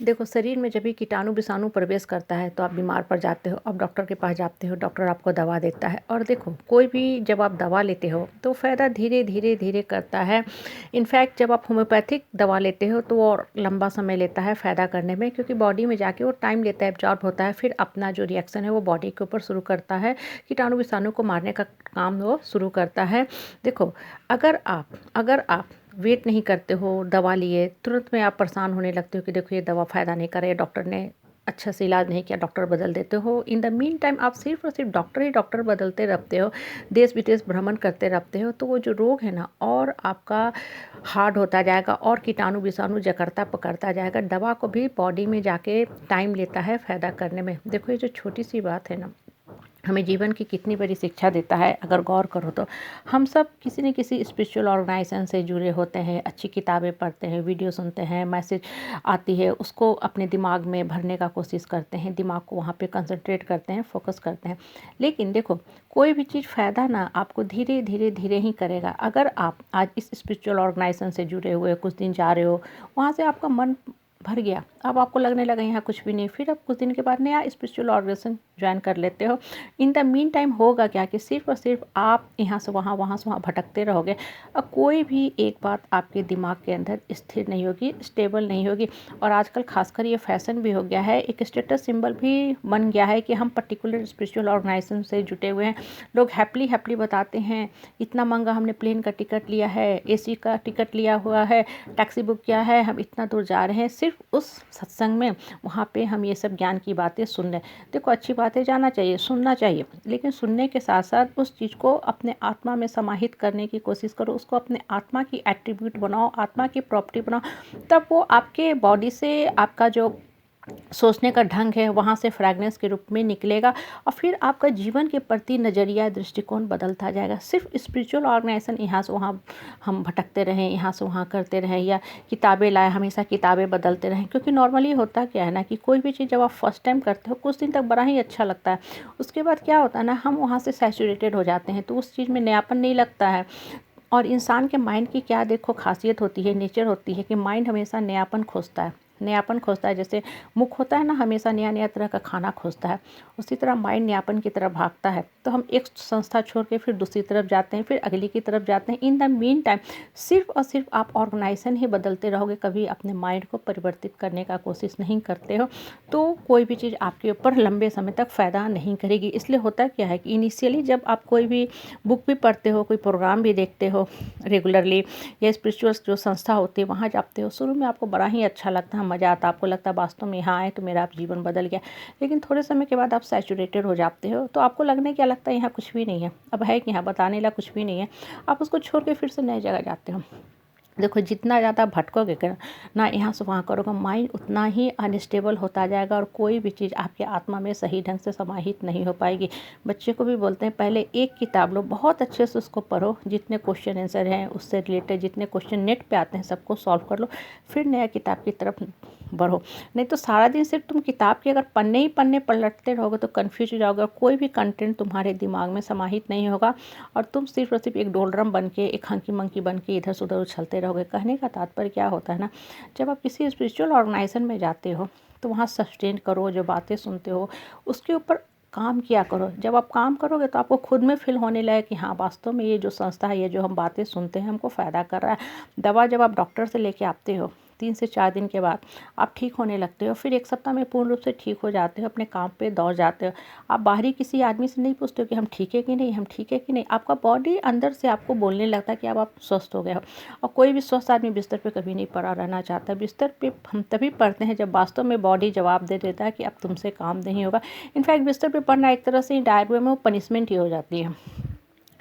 देखो, शरीर में जब भी कीटाणु विषाणु प्रवेश करता है तो आप बीमार पड़ जाते हो। अब डॉक्टर के पास जाते हो, डॉक्टर आपको दवा देता है और देखो कोई भी जब आप दवा लेते हो तो फ़ायदा धीरे धीरे धीरे करता है। इनफैक्ट जब आप होम्योपैथिक दवा लेते हो तो वो और लंबा समय लेता है फ़ायदा करने में, क्योंकि बॉडी में जाके वो टाइम लेता है, एब्जॉर्ब होता है, फिर अपना जो रिएक्शन है वो बॉडी के ऊपर शुरू करता है, कीटाणु विषाणु को मारने का काम वो शुरू करता है। देखो, अगर आप वेट नहीं करते हो, दवा लिए तुरंत में आप परेशान होने लगते हो कि देखो ये दवा फ़ायदा नहीं कर रही है, डॉक्टर ने अच्छा से इलाज नहीं किया, डॉक्टर बदल देते हो। इन द मीन टाइम आप सिर्फ और सिर्फ डॉक्टर ही डॉक्टर बदलते रहते हो, देश विदेश भ्रमण करते रहते हो, तो वो जो रोग है ना और आपका हार्ड होता जाएगा और कीटाणु विषाणु जकड़ता पकड़ता जाएगा। दवा को भी बॉडी में जाके टाइम लेता है फ़ायदा करने में। देखो, ये जो छोटी सी बात है ना, हमें जीवन की कितनी बड़ी शिक्षा देता है अगर गौर करो तो। हम सब किसी न किसी स्पिरिचुअल ऑर्गेनाइजेशन से जुड़े होते हैं, अच्छी किताबें पढ़ते हैं, वीडियो सुनते हैं, मैसेज आती है उसको अपने दिमाग में भरने का कोशिश करते हैं, दिमाग को वहाँ पे कंसंट्रेट करते हैं, फोकस करते हैं। लेकिन देखो, कोई भी चीज़ फ़ायदा ना आपको धीरे धीरे धीरे ही करेगा। अगर आप आज इस स्पिरिचुअल ऑर्गेनाइजेशन से जुड़े हुए कुछ दिन जा रहे हो, वहाँ से आपका मन भर गया, अब आपको लगने लगा यहाँ कुछ भी नहीं, फिर आप कुछ दिन के बाद नया स्पिरिचुअल ऑर्गेनाइजेशन ज्वाइन कर लेते हो। इन द मीन टाइम होगा क्या कि सिर्फ और सिर्फ आप यहाँ से वहाँ भटकते रहोगे और कोई भी एक बात आपके दिमाग के अंदर स्थिर नहीं होगी, स्टेबल नहीं होगी। और आजकल खासकर ये फैशन भी हो गया है, एक स्टेटस सिंबल भी बन गया है कि हम पर्टिकुलर स्पिरिचुअल ऑर्गेनाइजेशन से जुटे हुए हैं। लोग हैप्पली बताते हैं, इतना महंगा हमने प्लेन का टिकट लिया है, AC का टिकट लिया हुआ है, टैक्सी बुक किया है, हम इतना दूर जा रहे हैं सिर्फ उस सत्संग में, वहाँ पे हम ये सब ज्ञान की बातें सुन रहे हैं। देखो, अच्छी बातें जाना चाहिए, सुनना चाहिए, लेकिन सुनने के साथ साथ उस चीज़ को अपने आत्मा में समाहित करने की कोशिश करो, उसको अपने आत्मा की एट्रीब्यूट बनाओ, आत्मा की प्रॉपर्टी बनाओ, तब वो आपके बॉडी से आपका जो सोचने का ढंग है वहाँ से फ्रैग्रेंस के रूप में निकलेगा और फिर आपका जीवन के प्रति नज़रिया दृष्टिकोण बदलता जाएगा। सिर्फ स्पिरिचुअल ऑर्गेनाइजेशन यहाँ से वहाँ हम भटकते रहें, यहाँ से वहाँ करते रहें, या किताबें लाए हमेशा किताबें बदलते रहें, क्योंकि नॉर्मली होता क्या है ना कि कोई भी चीज़ जब आप फर्स्ट टाइम करते हो कुछ दिन तक बड़ा ही अच्छा लगता है, उसके बाद क्या होता है ना, हम वहाँ से सैचुरेटेड हो जाते हैं, तो उस चीज़ में नयापन नहीं लगता है। और इंसान के माइंड की क्या देखो खासियत होती है, नेचर होती है कि माइंड हमेशा नयापन खोजता है, नयापन खोजता है। जैसे मुख होता है ना, हमेशा नया नया तरह का खाना खोजता है, उसी तरह माइंड नयापन की तरफ भागता है। तो हम एक संस्था छोड़ के फिर दूसरी तरफ जाते हैं, फिर अगली की तरफ जाते हैं। इन द मीन टाइम सिर्फ और सिर्फ आप ऑर्गेनाइजेशन ही बदलते रहोगे, कभी अपने माइंड को परिवर्तित करने का कोशिश नहीं करते हो, तो कोई भी चीज़ आपके ऊपर लंबे समय तक फ़ायदा नहीं करेगी। इसलिए होता क्या है कि इनिशियली जब आप कोई भी बुक भी पढ़ते हो, कोई प्रोग्राम भी देखते हो रेगुलरली, या स्पिरिचुअल जो संस्था होती है वहाँ जाते हो, शुरू में आपको बड़ा ही अच्छा लगता है, मज़ा आता है, आपको लगता है वास्तव में यहाँ आए तो मेरा जीवन बदल गया। लेकिन थोड़े समय के बाद आप सैचुरेटेड हो जाते हो, तो आपको लगने क्या लगता है यहाँ कुछ भी नहीं है, अब है कि यहाँ बताने ला कुछ भी नहीं है, आप उसको छोड़ के फिर से नई जगह जाते हो। देखो, जितना ज़्यादा भटकोगे ना यहाँ से वहाँ करोगे, माइंड उतना ही अनस्टेबल होता जाएगा और कोई भी चीज़ आपके आत्मा में सही ढंग से समाहित नहीं हो पाएगी। बच्चे को भी बोलते हैं पहले एक किताब लो, बहुत अच्छे से उसको पढ़ो, जितने क्वेश्चन आंसर हैं उससे रिलेटेड जितने क्वेश्चन नेट पे आते हैं सबको सॉल्व कर लो, फिर नया किताब की तरफ बढ़ो। नहीं तो सारा दिन सिर्फ तुम किताब के अगर पन्ने ही पन्ने पलटते रहोगे तो कन्फ्यूज हो जाओगे, कोई भी कंटेंट तुम्हारे दिमाग में समाहित नहीं होगा और तुम सिर्फ और सिर्फ एक डोलड्रम बन के, एक हंकी मंकी बन के इधर से उधर उछलते रहोगे। कहने का तात्पर्य क्या होता है ना, जब आप किसी स्पिरिचुअल ऑर्गेनाइजेशन में जाते हो तो वहाँ सस्टेन करो, जो बातें सुनते हो उसके ऊपर काम किया करो। जब आप काम करोगे तो आपको खुद में फील होने लगे कि हाँ वास्तव में ये जो संस्था है, ये जो हम बातें सुनते हैं हमको फ़ायदा कर रहा है। दवा जब आप डॉक्टर से लेके आते हो 3 से 4 दिन के बाद आप ठीक होने लगते हो, फिर 1 सप्ताह में पूर्ण रूप से ठीक हो जाते हो, अपने काम पे दौड़ जाते हो। आप बाहरी किसी आदमी से नहीं पूछते हो कि हम ठीक है कि नहीं, हम ठीक है कि नहीं, आपका बॉडी अंदर से आपको बोलने लगता है कि अब आप स्वस्थ हो गए हो। और कोई भी स्वस्थ आदमी बिस्तर पे कभी नहीं पड़ा रहना चाहता। बिस्तर पे हम तभी पड़ते हैं जब वास्तव में बॉडी जवाब दे देता है कि अब तुमसे काम नहीं होगा। इनफैक्ट बिस्तर पे पड़ना एक तरह से डायरेक्ट वे में वो पनिशमेंट ही हो जाती है।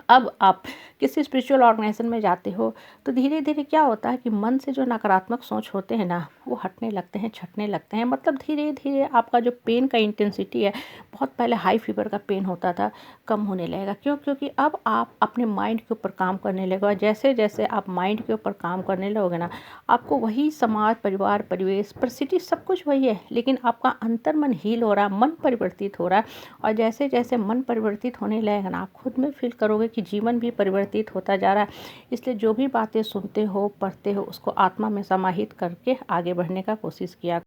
अब आप किसी स्पिरिचुअल ऑर्गेनाइजेशन में जाते हो तो धीरे धीरे क्या होता है कि मन से जो नकारात्मक सोच होते हैं ना, वो हटने लगते हैं, छटने लगते हैं। मतलब धीरे धीरे आपका जो पेन का इंटेंसिटी है, बहुत पहले हाई फीवर का पेन होता था, कम होने लगेगा। क्यों? क्योंकि अब आप अपने माइंड के ऊपर काम करने लगो, और जैसे जैसे आप माइंड के ऊपर काम करने लगोगे ना, आपको वही समाज, परिवार, परिवेश, परिस्थिति सब कुछ वही है, लेकिन आपका अंतर मन हील हो रहा है, मन परिवर्तित हो रहा है। और जैसे जैसे मन परिवर्तित होने लगेगा ना, आप खुद में फील करोगे कि जीवन भी परिवर्तित होता जा रहा है। इसलिए जो भी बातें सुनते हो, पढ़ते हो, उसको आत्मा में समाहित करके आगे बढ़ने का कोशिश किया।